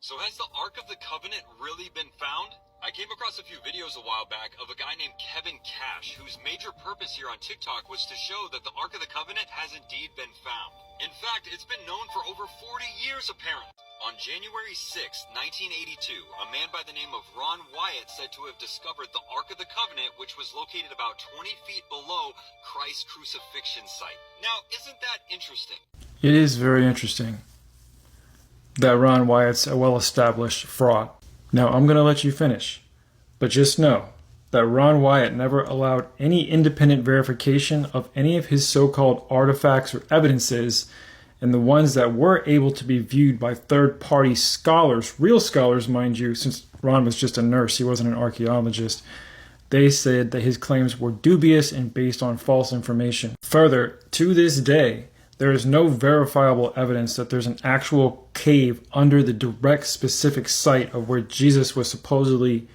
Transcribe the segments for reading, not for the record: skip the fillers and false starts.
So has the Ark of the Covenant really been found? I came across a few videos a while back of a guy named Kevin Cash, whose major purpose here on TikTok was to show that the Ark of the Covenant has indeed been found. In fact, it's been known for over 40 years apparently. On January 6, 1982, a man by the name of Ron Wyatt said to have discovered the Ark of the Covenant, which was located about 20 feet below Christ's crucifixion site. Now, isn't that interesting? It is very interesting that Ron Wyatt's a well-established fraud. Now, I'm going to let you finish, but just know that Ron Wyatt never allowed any independent verification of any of his so-called artifacts or evidences, and the ones that were able to be viewed by third-party scholars, real scholars, mind you, since Ron was just a nurse, he wasn't an archaeologist, they said that his claims were dubious and based on false information. Further, to this day, there is no verifiable evidence that there's an actual cave under the direct specific site of where Jesus was supposedly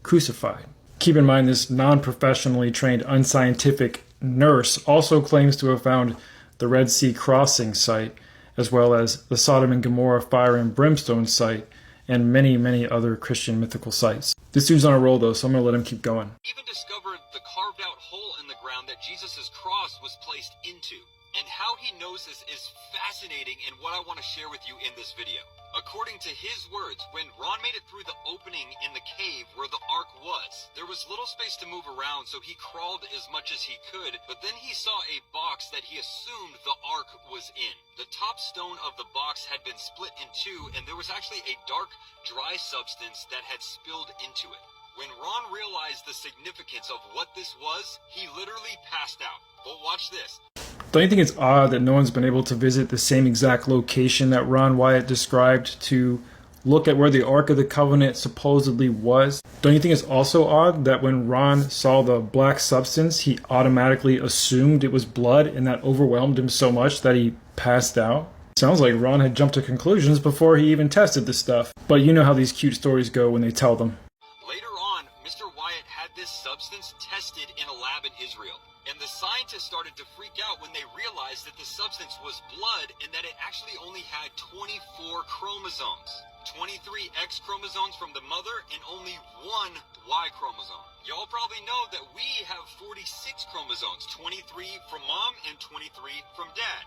crucified. Keep in mind, this non-professionally trained unscientific nurse also claims to have found the Red Sea crossing site, as well as the Sodom and Gomorrah fire and brimstone site, and many, many other Christian mythical sites. This dude's on a roll though, so I'm going to let him keep going. Even discovered the carved out hole in the ground that Jesus' cross was placed into. And how he knows this is fascinating and what I want to share with you in this video. According to his words, when Ron made it through the opening in the cave where the ark was, there was little space to move around, so he crawled as much as he could, but then he saw a box that he assumed the ark was in. The top stone of the box had been split in two, and there was actually a dark, dry substance that had spilled into it. When Ron realized the significance of what this was, he literally passed out. But watch this. Don't you think it's odd that no one's been able to visit the same exact location that Ron Wyatt described to look at where the Ark of the Covenant supposedly was? Don't you think it's also odd that when Ron saw the black substance, he automatically assumed it was blood, and that overwhelmed him so much that he passed out? Sounds like Ron had jumped to conclusions before he even tested this stuff. But you know how these cute stories go when they tell them. Later on, Mr. Wyatt had this substance tested in a lab in Israel. And the scientists started to freak out when they realized that the substance was blood and that it actually only had 24 chromosomes. 23 X chromosomes from the mother and only one Y chromosome. Y'all probably know that we have 46 chromosomes, 23 from mom and 23 from dad.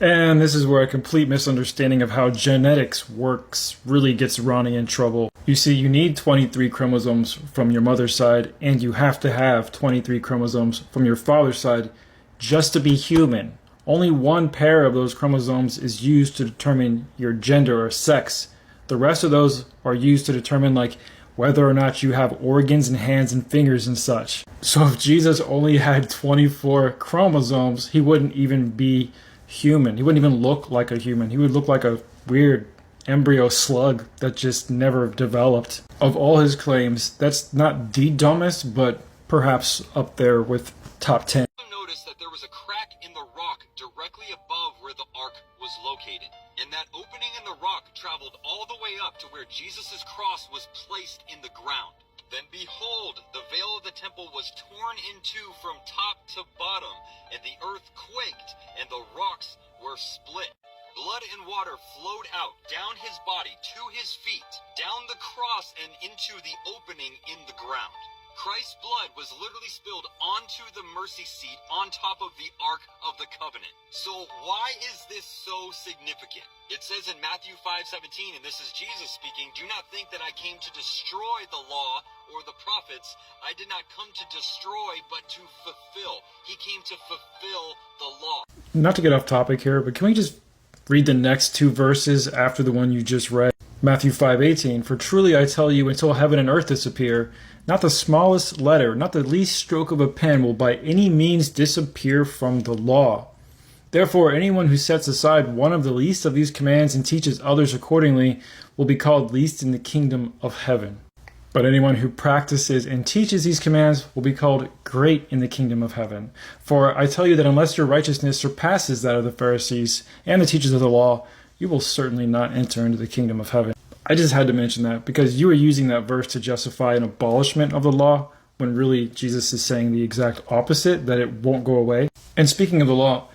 And this is where a complete misunderstanding of how genetics works really gets Ronnie in trouble. You see, you need 23 chromosomes from your mother's side, and you have to have 23 chromosomes from your father's side just to be human. Only one pair of those chromosomes is used to determine your gender or sex. The rest of those are used to determine like whether or not you have organs and hands and fingers and such. So if Jesus only had 24 chromosomes, he wouldn't even be human. He wouldn't even look like a human. He would look like a weird embryo slug that just never developed. Of all his claims, that's not the dumbest, but perhaps up there with top 10. Noticed that there was a crack in the rock directly above where the ark was located. And that opening in the rock traveled all the way up to where Jesus' cross was placed in the ground. Then behold, the veil of the temple was torn in two from top to bottom, and the earth quaked, and the rocks were split. Blood and water flowed out, down his body, to his feet, down the cross, and into the opening in the ground. Christ's blood was literally spilled onto the mercy seat on top of the Ark of the Covenant. So why is this so significant? It says in Matthew 5:17, and this is Jesus speaking, "Do not think that I came to destroy the law or the prophets. I did not come to destroy, but to fulfill." He came to fulfill the law. Not to get off topic here, but can we just read the next two verses after the one you just read? Matthew 5:18, "For truly I tell you, until heaven and earth disappear, not the smallest letter, not the least stroke of a pen will by any means disappear from the law. Therefore, anyone who sets aside one of the least of these commands and teaches others accordingly will be called least in the kingdom of heaven. But anyone who practices and teaches these commands will be called great in the kingdom of heaven. For I tell you that unless your righteousness surpasses that of the Pharisees and the teachers of the law, you will certainly not enter into the kingdom of heaven." I just had to mention that because you were using that verse to justify an abolishment of the law when really Jesus is saying the exact opposite, that it won't go away. And speaking of the law,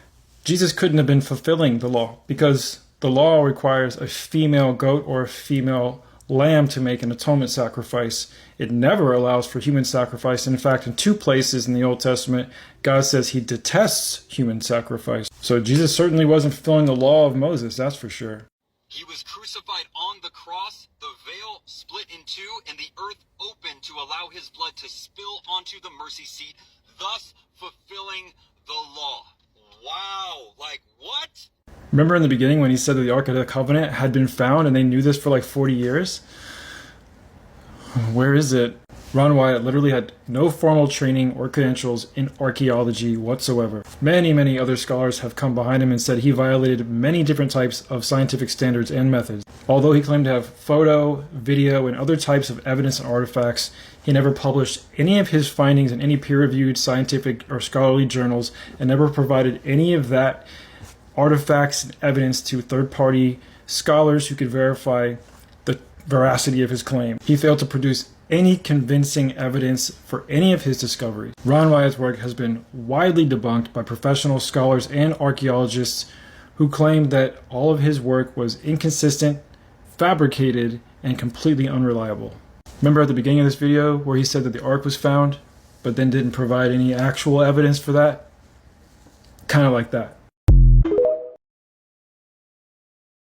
Jesus couldn't have been fulfilling the law because The law requires a female goat or a female lamb to make an atonement sacrifice. It never allows for human sacrifice. In fact, in 2 places in the Old Testament, God says he detests human sacrifice. So Jesus certainly wasn't fulfilling the law of Moses, that's for sure. He was crucified on the cross, the veil split in 2, and the earth opened to allow his blood to spill onto the mercy seat, thus fulfilling the law. Wow, like what? Remember in the beginning when he said that the Ark of the Covenant had been found and they knew this for like 40 years? Where is it? Ron Wyatt literally had no formal training or credentials in archaeology whatsoever. Many other scholars have come behind him and said he violated many different types of scientific standards and methods. Although he claimed to have photo, video, and other types of evidence and artifacts, he never published any of his findings in any peer-reviewed scientific or scholarly journals and never provided any of that artifacts and evidence to third-party scholars who could verify the veracity of his claim. He failed to produce any convincing evidence for any of his discoveries. Ron Wyatt's work has been widely debunked by professional scholars and archaeologists who claim that all of his work was inconsistent, fabricated, and completely unreliable. Remember at the beginning of this video where he said that the Ark was found, but then didn't provide any actual evidence for that? Kind of like that.